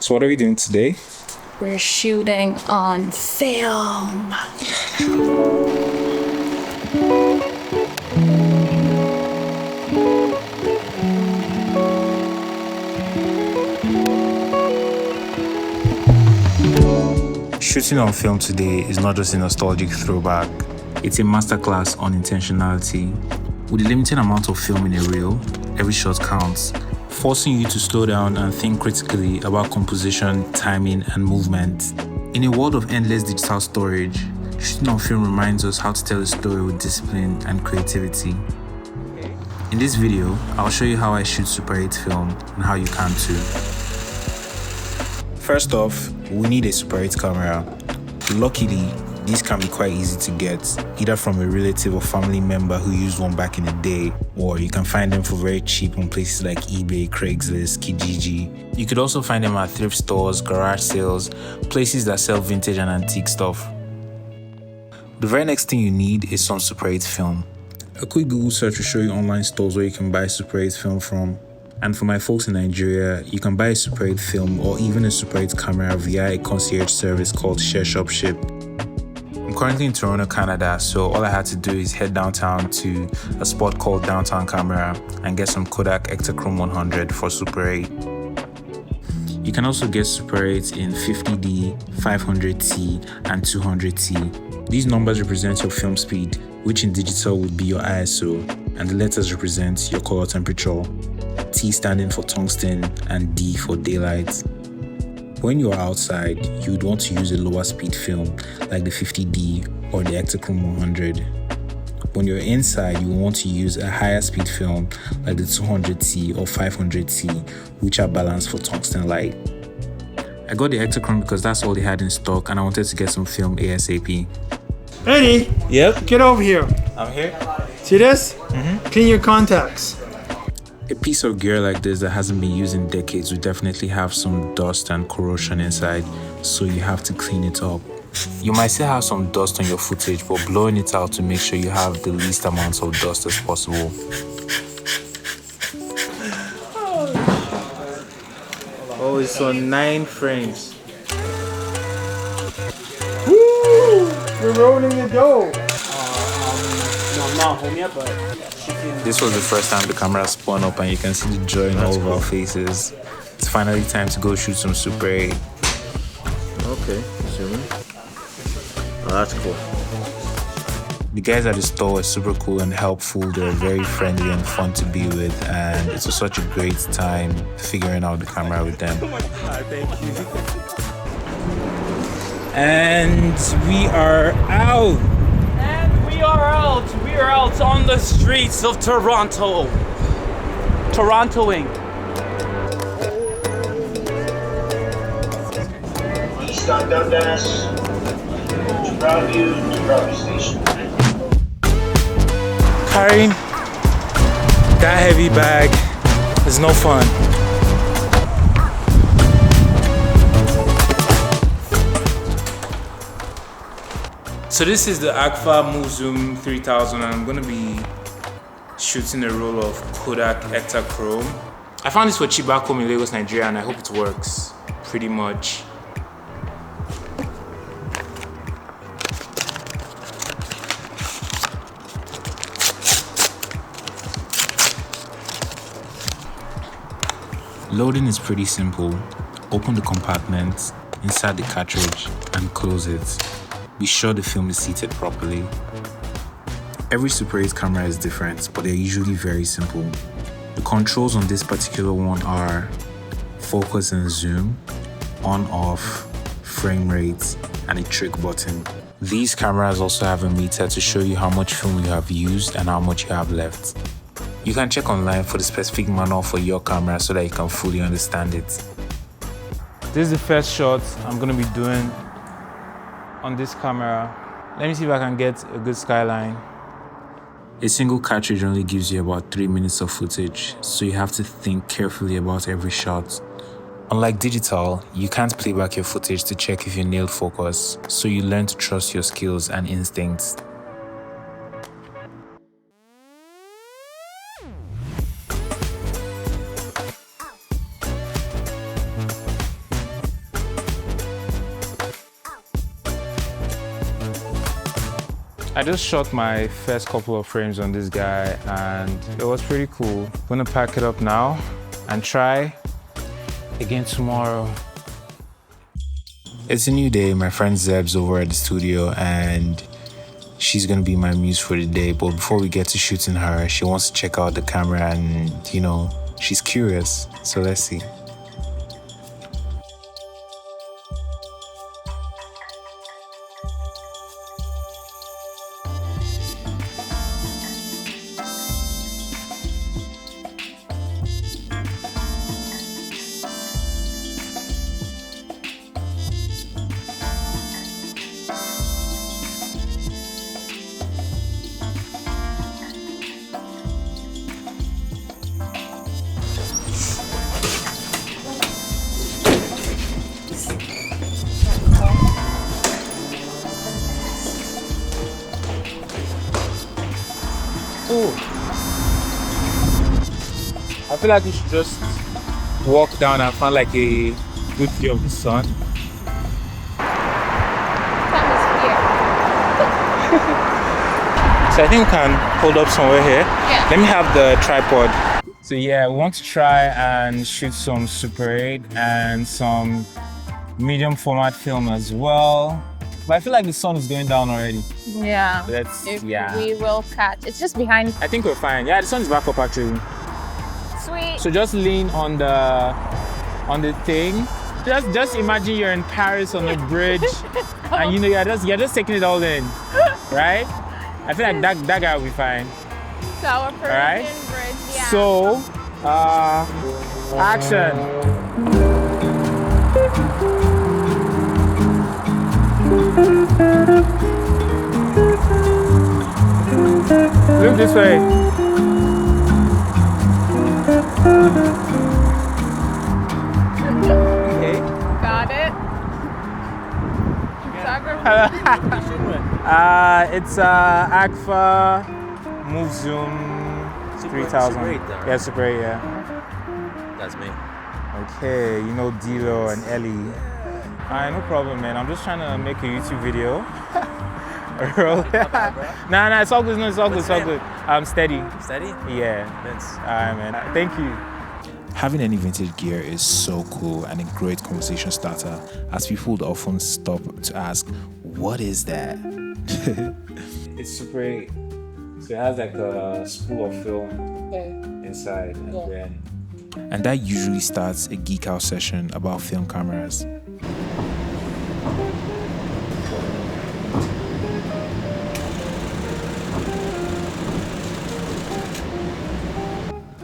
So what are we doing today? We're shooting on film. Shooting on film today is not just a nostalgic throwback, it's a masterclass on intentionality. With a limited amount of film in a reel, every shot counts, forcing you to slow down and think critically about composition, timing, and movement. In a world of endless digital storage, shooting on film reminds us how to tell a story with discipline and creativity. In this video, I'll show you how I shoot Super 8 film and how you can too. First off, we need a Super 8 camera. Luckily, these can be quite easy to get, either from a relative or family member who used one back in the day, or you can find them for very cheap on places like eBay, Craigslist, Kijiji. You could also find them at thrift stores, garage sales, places that sell vintage and antique stuff. The very next thing you need is some Super 8 film. A quick Google search will show you online stores where you can buy Super 8 film from. And for my folks in Nigeria, you can buy a Super 8 film or even a Super 8 camera via a concierge service called Share Shop Ship. I'm currently in Toronto, Canada, so all I had to do is head downtown to a spot called Downtown Camera and get some Kodak Ektachrome 100 for Super 8. You can also get Super 8 in 50D, 500T, and 200T. These numbers represent your film speed, which in digital would be your ISO, and the letters represent your color temperature. T standing for tungsten and D for daylight. When you are outside, you would want to use a lower speed film like the 50D or the Ektachrome 100. When you're inside, you want to use a higher speed film like the 200T or 500T, which are balanced for tungsten light. I got the Ektachrome because that's all they had in stock and I wanted to get some film ASAP. Eddie, Yep, get over here. I'm here. See this? Clean your contacts. A piece of gear like this that hasn't been used in decades will definitely have some dust and corrosion inside, so you have to clean it up. You might still have some dust on your footage, but blowing it out to make sure you have the least amounts of dust as possible. Oh, it's on 9 frames. Woo! We're rolling the dough. No, I'm not home yet, but This was the first time the camera spun up and you can see the joy in all of our faces. It's finally time to go shoot some Super 8. okay, zooming. Oh, that's cool. The guys at the store were super cool and helpful. They were very friendly and fun to be with, and it was such a great time figuring out the camera with them. Oh my god, thank you. And we are out. We are out on the streets of Toronto. Torontoing. East on Dundas, to Proudview Station. Carrying that heavy bag is no fun. So this is the Agfa Move Zoom 3000 and I'm going to be shooting a roll of Kodak Ektachrome. I found this for cheap back home in Lagos, Nigeria, and I hope it works pretty much. Loading is pretty simple. Open the compartment, insert the cartridge, and close it. Be sure the film is seated properly. Every Super 8 camera is different, but they're usually very simple. The controls on this particular one are focus and zoom, on off, frame rate, and a trick button. These cameras also have a meter to show you how much film you have used and how much you have left. You can check online for the specific manual for your camera so that you can fully understand it. This is the first shot I'm going to be doing on this camera. Let me see if I can get a good skyline. A single cartridge only gives you about 3 minutes of footage, so you have to think carefully about every shot. Unlike digital, you can't play back your footage to check if you nailed focus, so you learn to trust your skills and instincts. I just shot my first couple of frames on this guy and it was pretty cool. I'm gonna pack it up now and try again tomorrow. It's a new day. My friend Zeb's over at the studio and she's gonna be my muse for the day. But before we get to shooting her, she wants to check out the camera and, you know, she's curious. So let's see. I feel like you should just walk down and find like a good view of the sun. So I think we can hold up somewhere here. Yeah. Let me have the tripod. So yeah, we want to try and shoot some Super 8 and some medium format film as well. But I feel like the sun is going down already. Yeah. We will catch. It's just behind. I think we're fine. Yeah, the sun is back up actually. Sweet. So just lean on the thing. Just imagine you're in Paris on a bridge, and you know you're just taking it all in, right? I feel like that guy will be fine. So our Parisian bridge. Yeah. So, action. Look this way. Okay. Got it. Cinematography. It's Agfa Move Zoom 3000. Super 8 though, right? Yeah, Super 8, yeah. That's me. Okay, you know Dilo and Ellie. Alright, no problem, man. I'm just trying to make a YouTube video. Nah, it's all good. No, it's all good. It's all good. I'm steady. Steady? Yeah. Vince. Alright, man. Thank you. Having any vintage gear is so cool and a great conversation starter, as people would often stop to ask, "What is that?" It's Super 8. So it has like a spool of film inside, and that usually starts a geek out session about film cameras.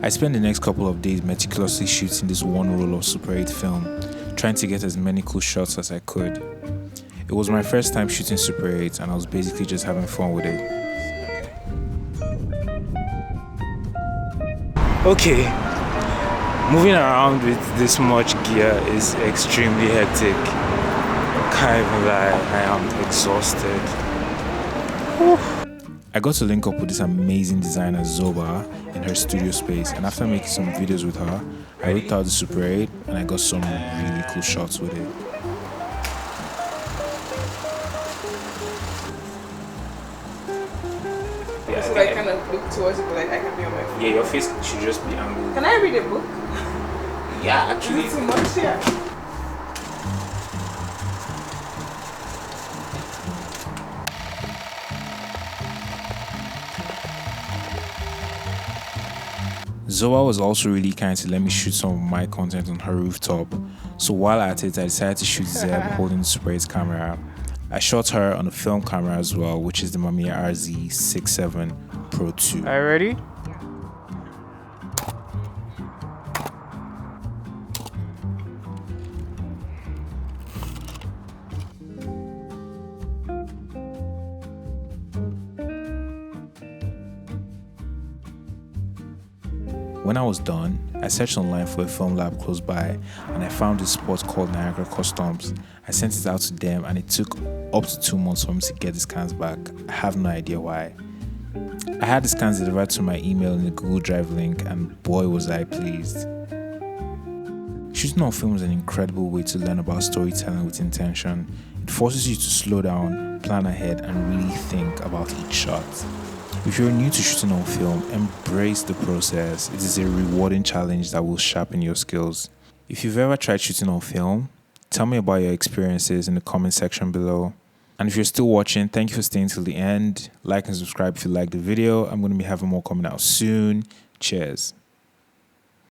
I spent the next couple of days meticulously shooting this one roll of Super 8 film, trying to get as many cool shots as I could. It was my first time shooting Super 8 and I was basically just having fun with it. Okay, moving around with this much gear is extremely hectic. Can't even lie, I am exhausted. Whew. I got to link up with this amazing designer Zoba in her studio space, and after making some videos with her, I whipped out the Super 8 and I got some really cool shots with it. Yeah, so I kind of look towards it, like I can be on my phone. Yeah, your face should just be angled. Can I read a book? Yeah, Is actually. it too much? Yeah. Zoa was also really kind to let me shoot some of my content on her rooftop. So while at it, I decided to shoot Zeb holding the Super 8's camera. I shot her on a film camera as well, which is the Mamiya RZ67 Pro 2. Are you ready? When I was done, I searched online for a film lab close by and I found this spot called Niagara Customs. I sent it out to them and it took up to 2 months for me to get the scans back. I have no idea why. I had the scans delivered to my email in the Google Drive link and boy was I pleased. Shooting on film is an incredible way to learn about storytelling with intention. It forces you to slow down, plan ahead, and really think about each shot. If you're new to shooting on film, embrace the process. It is a rewarding challenge that will sharpen your skills. If you've ever tried shooting on film, tell me about your experiences in the comment section below. And if you're still watching, thank you for staying till the end. Like and subscribe if you like the video. I'm going to be having more coming out soon. Cheers.